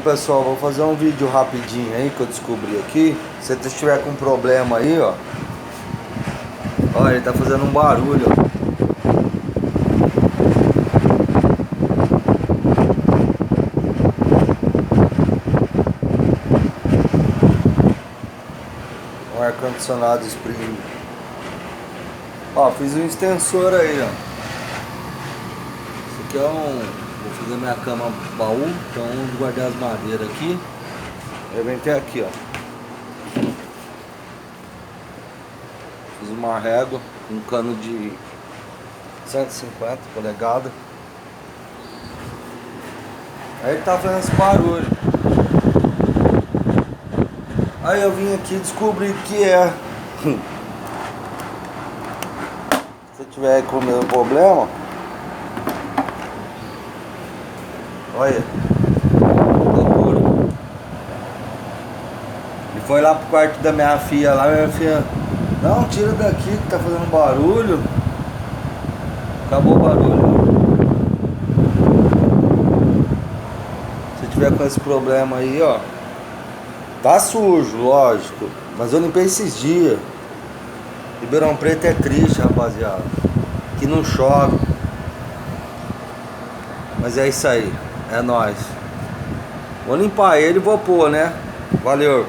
Pessoal, vou fazer um vídeo rapidinho aí que eu descobri aqui. Se você estiver com problema aí, ó. Olha, ele tá fazendo um barulho, ó. Um ar-condicionado Spring. Ó, fiz um extensor aí, ó. Esse aqui é um... Vou fazer minha cama baú, então vou guardar as madeiras aqui. Eu venho até aqui, ó. Fiz uma régua, um cano de 150 polegadas. Aí ele tá fazendo esse barulho. Aí eu vim aqui descobrir que é. Se tiver com o mesmo problema, olha, loucura. Ele foi lá pro quarto da minha filha lá, minha filha, não, tira daqui que tá fazendo barulho. Acabou o barulho. Se tiver com esse problema aí, ó, tá sujo, lógico, mas eu limpei esses dias. Ribeirão Preto é triste, rapaziada, que não chove. Mas é isso aí, é nóis. Vou limpar ele e vou pôr, né? Valeu.